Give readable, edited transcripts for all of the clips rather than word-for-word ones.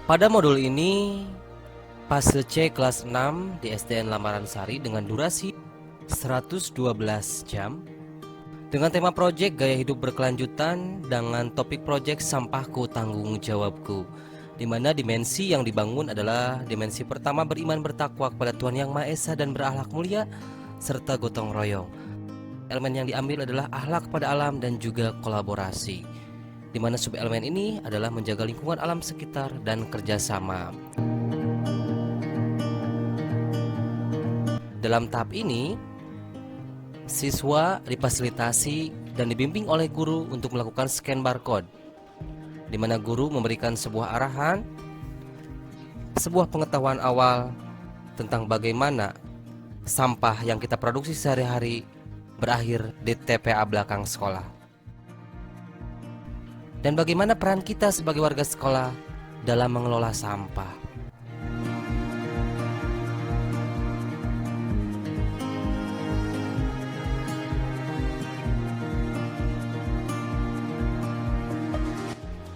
Pada modul ini, fase C kelas 6 di SDN Lamaran Sari dengan durasi 112 jam dengan tema proyek gaya hidup berkelanjutan dengan topik proyek sampahku tanggung jawabku, di mana dimensi yang dibangun adalah dimensi pertama beriman bertakwa kepada Tuhan Yang Maha Esa dan berakhlak mulia serta gotong royong. Elemen yang diambil adalah akhlak kepada alam dan juga kolaborasi, di mana sub-elemen ini adalah menjaga lingkungan alam sekitar dan kerjasama. Dalam tahap ini, siswa difasilitasi dan dibimbing oleh guru untuk melakukan scan barcode, di mana guru memberikan sebuah arahan, sebuah pengetahuan awal tentang bagaimana sampah yang kita produksi sehari-hari berakhir di TPA belakang sekolah. Dan bagaimana peran kita sebagai warga sekolah dalam mengelola sampah.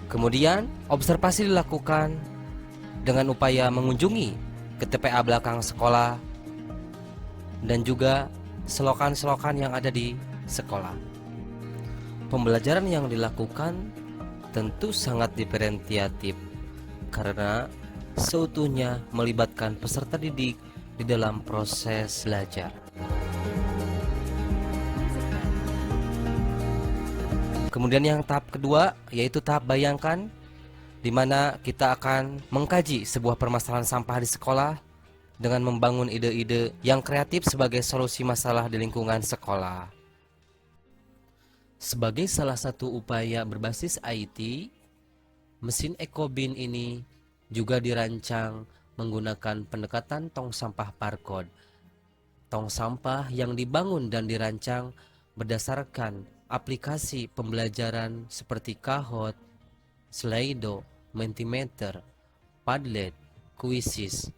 Kemudian, observasi dilakukan dengan upaya mengunjungi ke TPA belakang sekolah dan juga selokan-selokan yang ada di sekolah. Pembelajaran yang dilakukan tentu sangat diferensiatif karena seutuhnya melibatkan peserta didik di dalam proses belajar. Kemudian yang tahap kedua yaitu tahap bayangkan, di mana kita akan mengkaji sebuah permasalahan sampah di sekolah dengan membangun ide-ide yang kreatif sebagai solusi masalah di lingkungan sekolah. Sebagai salah satu upaya berbasis IT, mesin EcoBin ini juga dirancang menggunakan pendekatan tong sampah barcode. Tong sampah yang dibangun dan dirancang berdasarkan aplikasi pembelajaran seperti Kahoot, Slido, Mentimeter, Padlet, Quizzes,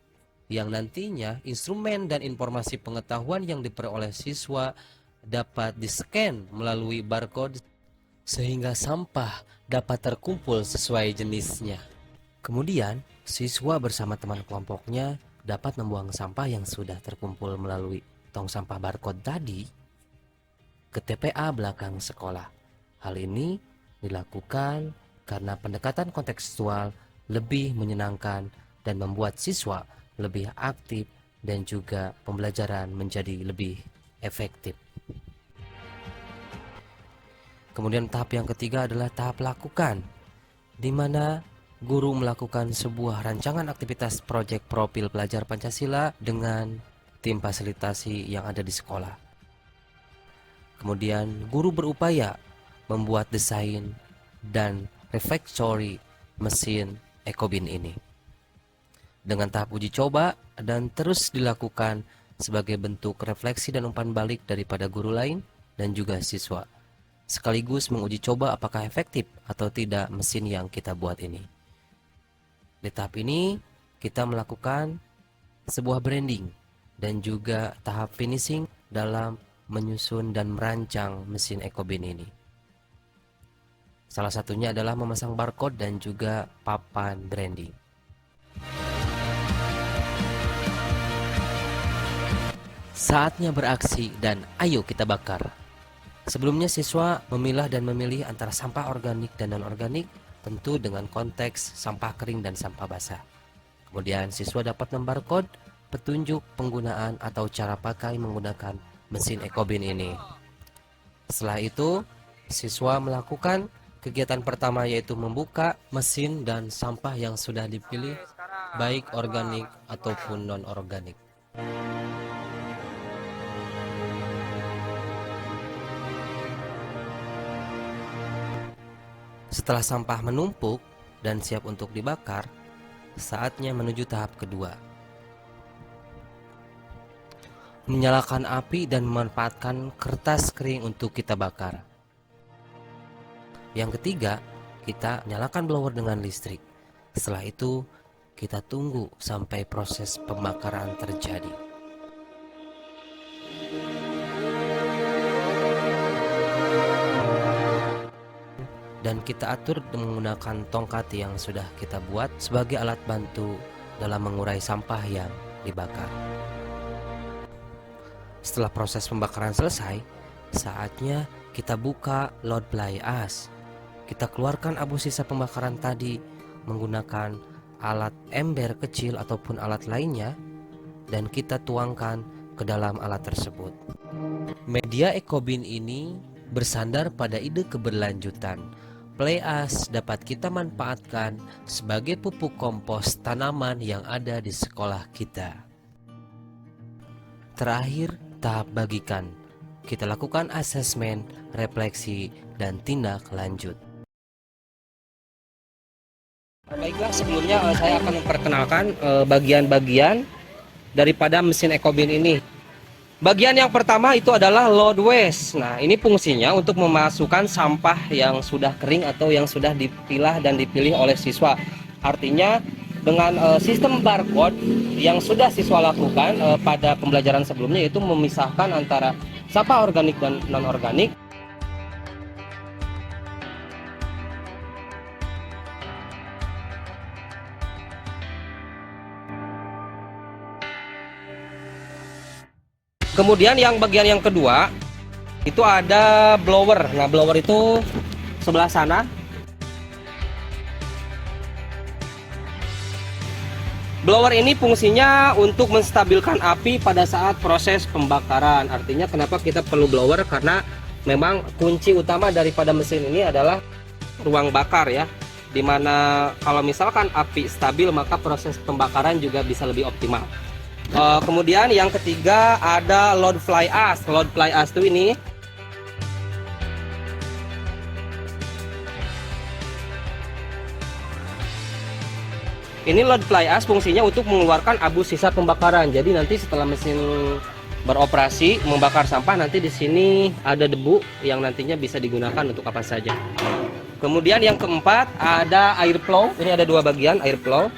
yang nantinya instrumen dan informasi pengetahuan yang diperoleh siswa dapat di-scan melalui barcode sehingga sampah dapat terkumpul sesuai jenisnya. Kemudian, siswa bersama teman kelompoknya dapat membuang sampah yang sudah terkumpul melalui tong sampah barcode tadi ke TPA belakang sekolah. Hal ini dilakukan karena pendekatan kontekstual lebih menyenangkan dan membuat siswa lebih aktif dan juga pembelajaran menjadi lebih efektif. Kemudian tahap yang ketiga adalah tahap lakukan, di mana guru melakukan sebuah rancangan aktivitas proyek profil pelajar Pancasila dengan tim fasilitasi yang ada di sekolah. Kemudian guru berupaya membuat desain dan refactory mesin EcoBin ini dengan tahap uji coba dan terus dilakukan sebagai bentuk refleksi dan umpan balik daripada guru lain dan juga siswa, sekaligus menguji coba apakah efektif atau tidak mesin yang kita buat ini. Di tahap ini kita melakukan sebuah branding dan juga tahap finishing dalam menyusun dan merancang mesin EcoBin ini. Salah satunya adalah memasang barcode dan juga papan branding. Saatnya beraksi dan ayo kita bakar. Sebelumnya siswa memilah dan memilih antara sampah organik dan non-organik, tentu dengan konteks sampah kering dan sampah basah. Kemudian siswa dapat membarcode petunjuk penggunaan atau cara pakai menggunakan mesin EcoBin ini. Setelah itu, siswa melakukan kegiatan pertama yaitu membuka mesin dan sampah yang sudah dipilih, baik organik ataupun non-organik. Setelah sampah menumpuk dan siap untuk dibakar, saatnya menuju tahap kedua. Menyalakan api dan memanfaatkan kertas kering untuk kita bakar. Yang ketiga, kita nyalakan blower dengan listrik. Setelah itu, kita tunggu sampai proses pembakaran terjadi. dan kita atur menggunakan tongkat yang sudah kita buat sebagai alat bantu dalam mengurai sampah yang dibakar. Setelah proses pembakaran selesai, saatnya kita buka load fly ash. Kita keluarkan abu sisa pembakaran tadi menggunakan alat ember kecil ataupun alat lainnya, dan kita tuangkan ke dalam alat tersebut. Media EcoBin ini bersandar pada ide keberlanjutan. Fly ash dapat kita manfaatkan sebagai pupuk kompos tanaman yang ada di sekolah kita. Terakhir, tahap bagikan. Kita lakukan asesmen, refleksi, dan tindak lanjut. Baiklah, sebelumnya saya akan memperkenalkan bagian-bagian daripada mesin EcoBin ini. Bagian yang pertama itu adalah load waste. Nah, ini fungsinya untuk memasukkan sampah yang sudah kering atau yang sudah dipilah dan dipilih oleh siswa. Artinya dengan sistem barcode yang sudah siswa lakukan pada pembelajaran sebelumnya, yaitu memisahkan antara sampah organik dan non-organik. Kemudian yang bagian yang kedua itu ada blower. Nah, blower itu sebelah sana. Blower ini fungsinya untuk menstabilkan api pada saat proses pembakaran. Artinya kenapa kita perlu blower? Karena memang kunci utama daripada mesin ini adalah ruang bakar ya. Dimana kalau misalkan api stabil, maka proses pembakaran juga bisa lebih optimal. Kemudian yang ketiga ada load fly ash. Load fly ash itu ini load fly ash fungsinya untuk mengeluarkan abu sisa pembakaran. Jadi nanti setelah mesin beroperasi membakar sampah, nanti di sini ada debu yang nantinya bisa digunakan untuk apa saja. Kemudian yang keempat ada air flow. Ini ada dua bagian air flow.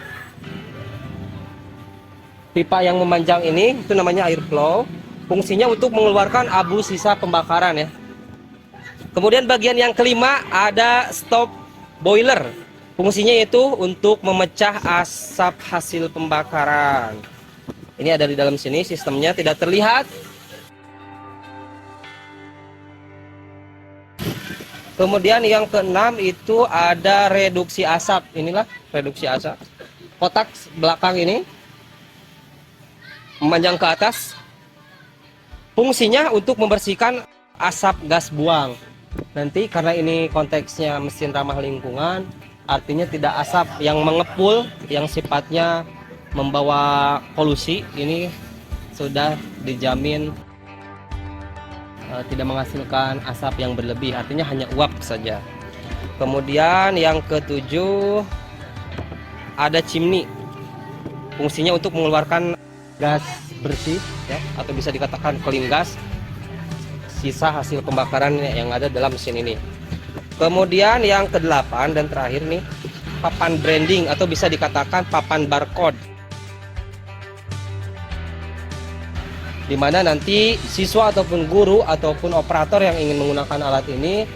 Pipa yang memanjang ini itu namanya air flow. Fungsinya untuk mengeluarkan abu sisa pembakaran ya. Kemudian bagian yang kelima ada stop boiler. Fungsinya itu untuk memecah asap hasil pembakaran. Ini ada di dalam sini, sistemnya tidak terlihat. Kemudian yang keenam itu ada reduksi asap. Inilah reduksi asap. Kotak belakang ini memanjang ke atas. Fungsinya untuk membersihkan asap gas buang. Nanti karena ini konteksnya mesin ramah lingkungan, artinya tidak asap yang mengepul, yang sifatnya membawa polusi. Ini sudah dijamin tidak menghasilkan asap yang berlebih, artinya hanya uap saja. Kemudian yang ketujuh ada chimney. Fungsinya untuk mengeluarkan gas bersih ya, atau bisa dikatakan clean gas, sisa hasil pembakaran yang ada dalam mesin ini. Kemudian yang kedelapan dan terakhir nih, papan branding atau bisa dikatakan papan barcode, dimana nanti siswa ataupun guru ataupun operator yang ingin menggunakan alat ini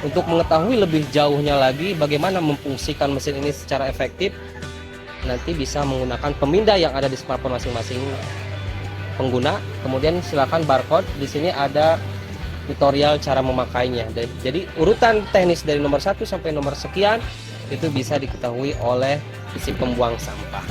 untuk mengetahui lebih jauhnya lagi bagaimana memfungsikan mesin ini secara efektif, nanti bisa menggunakan pemindah yang ada di smartphone masing-masing pengguna. Kemudian silakan barcode, di sini ada tutorial cara memakainya. Jadi urutan teknis dari nomor 1 sampai nomor sekian itu bisa diketahui oleh si pembuang sampah.